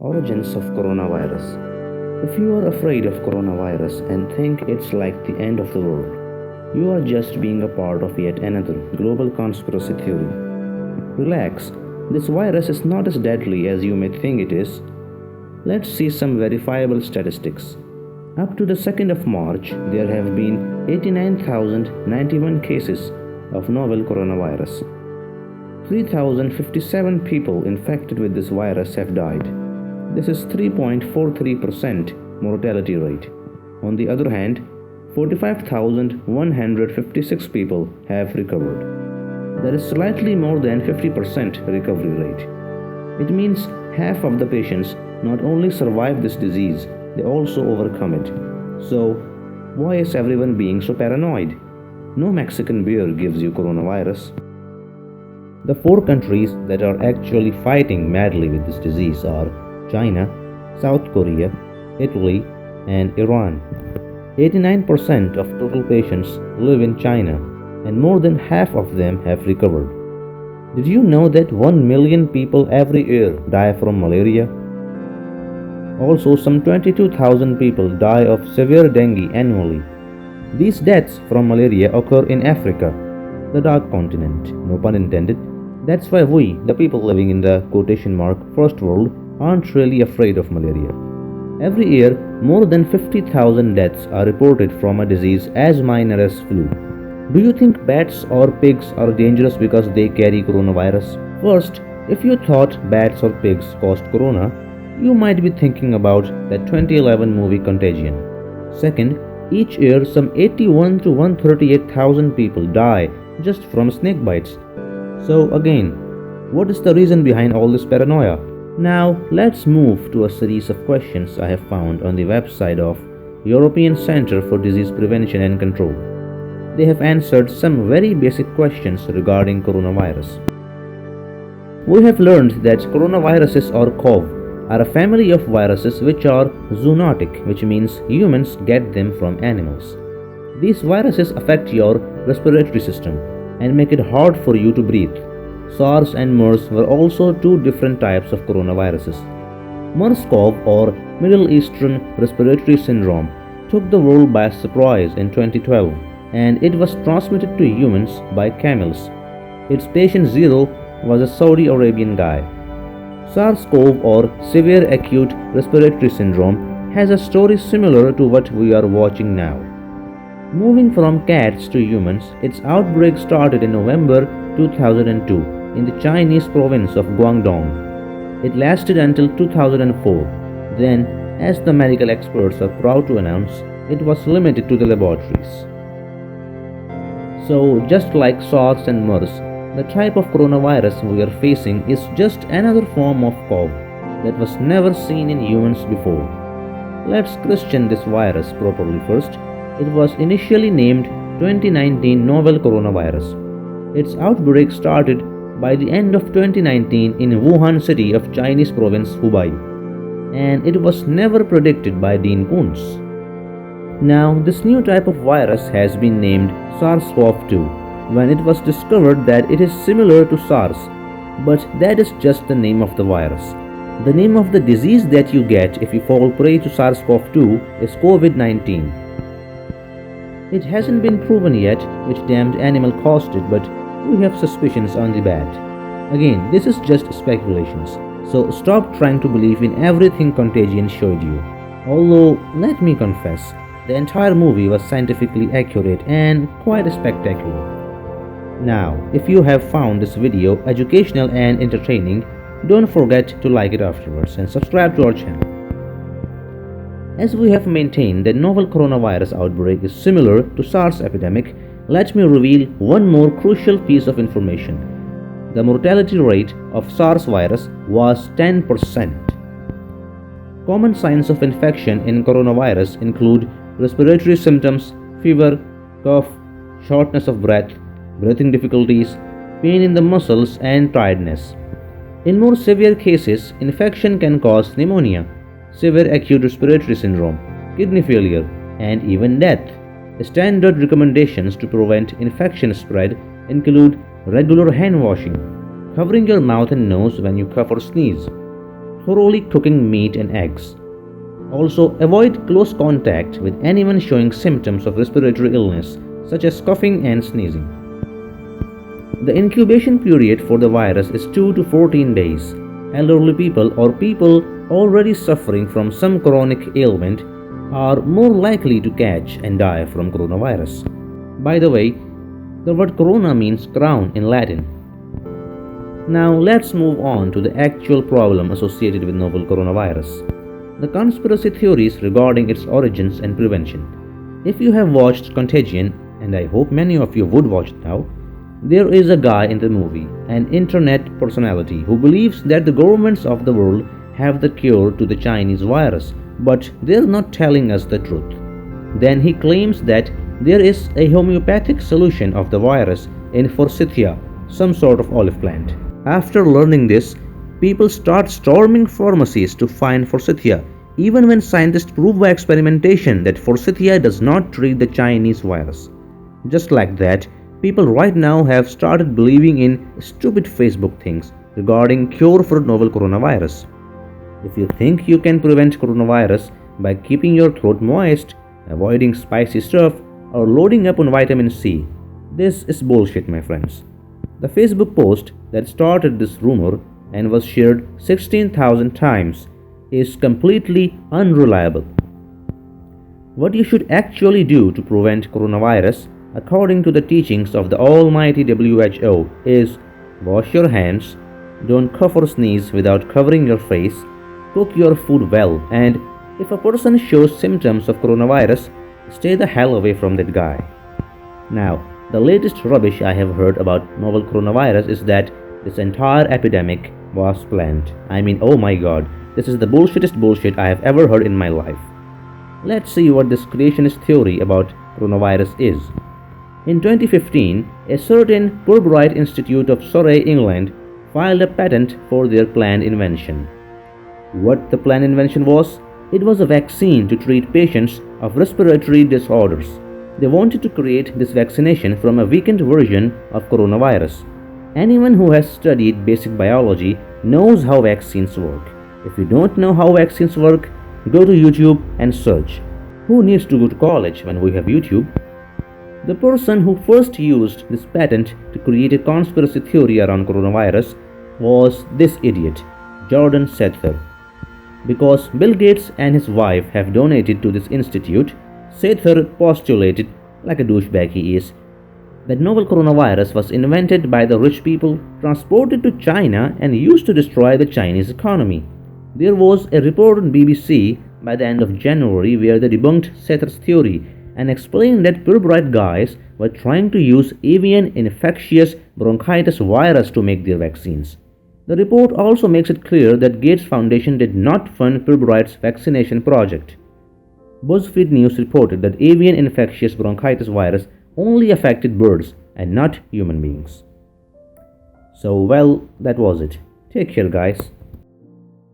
Origins of coronavirus. If you are afraid of coronavirus and think it's like the end of the world, you are just being a part of yet another global conspiracy theory. Relax, this virus is not as deadly as you may think it is. Let's see some verifiable statistics. Up to the 2nd of March, there have been 89,091 cases of novel coronavirus. 3,057 people infected with this virus have died. This is 3.43% mortality rate. On the other hand, 45,156 people have recovered. That is slightly more than 50% recovery rate. It means half of the patients not only survive this disease, they also overcome it. So, why is everyone being so paranoid? No Mexican beer gives you coronavirus. The four countries that are actually fighting madly with this disease are China, South Korea, Italy, and Iran. 89% of total patients live in China, and more than half of them have recovered. Did you know that 1 million people every year die from malaria? Also, some 22,000 people die of severe dengue annually. These deaths from malaria occur in Africa, the dark continent, no pun intended. That's why we, the people living in the quotation mark first world, aren't really afraid of malaria. Every year, more than 50,000 deaths are reported from a disease as minor as flu. Do you think bats or pigs are dangerous because they carry coronavirus? First, if you thought bats or pigs caused corona, you might be thinking about that 2011 movie Contagion. Second, each year some 81 to 138,000 people die just from snake bites. So again, what is the reason behind all this paranoia? Now let's move to a series of questions I have found on the website of European Center for Disease Prevention and Control. They have answered some very basic questions regarding coronavirus. We have learned that coronaviruses or CoV are a family of viruses which are zoonotic, which means humans get them from animals. These viruses affect your respiratory system and make it hard for you to breathe. SARS and MERS were also two different types of coronaviruses. MERS-CoV or Middle Eastern Respiratory Syndrome took the world by surprise in 2012, and it was transmitted to humans by camels. Its patient zero was a Saudi Arabian guy. SARS-CoV or Severe Acute Respiratory Syndrome has a story similar to what we are watching now. Moving from cats to humans, its outbreak started in November 2002 in the Chinese province of Guangdong. It lasted until 2004. Then, as the medical experts are proud to announce, it was limited to the laboratories. So, just like SARS and MERS, the type of coronavirus we are facing is just another form of CoV that was never seen in humans before. Let's Christian this virus properly first. It was initially named 2019 novel coronavirus. Its outbreak started by the end of 2019 in Wuhan city of Chinese province Hubei, and it was never predicted by Dean Koontz. Now, this new type of virus has been named SARS-CoV-2 when it was discovered that it is similar to SARS, but that is just the name of the virus. The name of the disease that you get if you fall prey to SARS-CoV-2 is COVID-19. It hasn't been proven yet which damned animal caused it, but we have suspicions on the bat. Again, this is just speculations, so stop trying to believe in everything Contagion showed you. Although, let me confess, the entire movie was scientifically accurate and quite spectacular. Now, if you have found this video educational and entertaining, don't forget to like it afterwards and subscribe to our channel. As we have maintained that novel coronavirus outbreak is similar to SARS epidemic, let me reveal one more crucial piece of information. The mortality rate of SARS virus was 10%. Common signs of infection in coronavirus include respiratory symptoms, fever, cough, shortness of breath, breathing difficulties, pain in the muscles, and tiredness. In more severe cases, infection can cause pneumonia, severe acute respiratory syndrome, kidney failure, and even death. Standard recommendations to prevent infection spread include regular hand washing, covering your mouth and nose when you cough or sneeze, thoroughly cooking meat and eggs. Also, avoid close contact with anyone showing symptoms of respiratory illness, such as coughing and sneezing. The incubation period for the virus is 2 to 14 days. Elderly people or people already suffering from some chronic ailment are more likely to catch and die from coronavirus. By the way, the word corona means crown in Latin. Now let's move on to the actual problem associated with novel coronavirus: the conspiracy theories regarding its origins and prevention. If you have watched Contagion, and I hope many of you would watch it now, there is a guy in the movie, an internet personality, who believes that the governments of the world have the cure to the Chinese virus, but they're not telling us the truth. Then he claims that there is a homeopathic solution of the virus in forsythia, some sort of olive plant. After learning this, people start storming pharmacies to find forsythia, even when scientists prove by experimentation that forsythia does not treat the Chinese virus. Just like that, people right now have started believing in stupid Facebook things regarding cure for novel coronavirus. If you think you can prevent coronavirus by keeping your throat moist, avoiding spicy stuff, or loading up on vitamin C, this is bullshit, my friends. The Facebook post that started this rumor and was shared 16,000 times is completely unreliable. What you should actually do to prevent coronavirus, according to the teachings of the almighty WHO, is wash your hands, don't cough or sneeze without covering your face, cook your food well, and if a person shows symptoms of coronavirus, stay the hell away from that guy. Now, the latest rubbish I have heard about novel coronavirus is that this entire epidemic was planned. I mean, oh my god, this is the bullshittest bullshit I have ever heard in my life. Let's see what this creationist theory about coronavirus is. In 2015, a certain Purbright Institute of Surrey, England, filed a patent for their planned invention. What the planned invention was? It was a vaccine to treat patients of respiratory disorders. They wanted to create this vaccination from a weakened version of coronavirus. Anyone who has studied basic biology knows how vaccines work. If you don't know how vaccines work, go to YouTube and search. Who needs to go to college when we have YouTube? The person who first used this patent to create a conspiracy theory around coronavirus was this idiot, Jordan Sether. Because Bill Gates and his wife have donated to this institute, Sether postulated, like a douchebag he is, that novel coronavirus was invented by the rich people, transported to China, and used to destroy the Chinese economy. There was a report on BBC by the end of January where they debunked Sether's theory and explained that purebred guys were trying to use avian infectious bronchitis virus to make their vaccines. The report also makes it clear that Gates Foundation did not fund purebred's vaccination project. BuzzFeed News reported that avian infectious bronchitis virus only affected birds and not human beings. So, well, that was it. Take care, guys.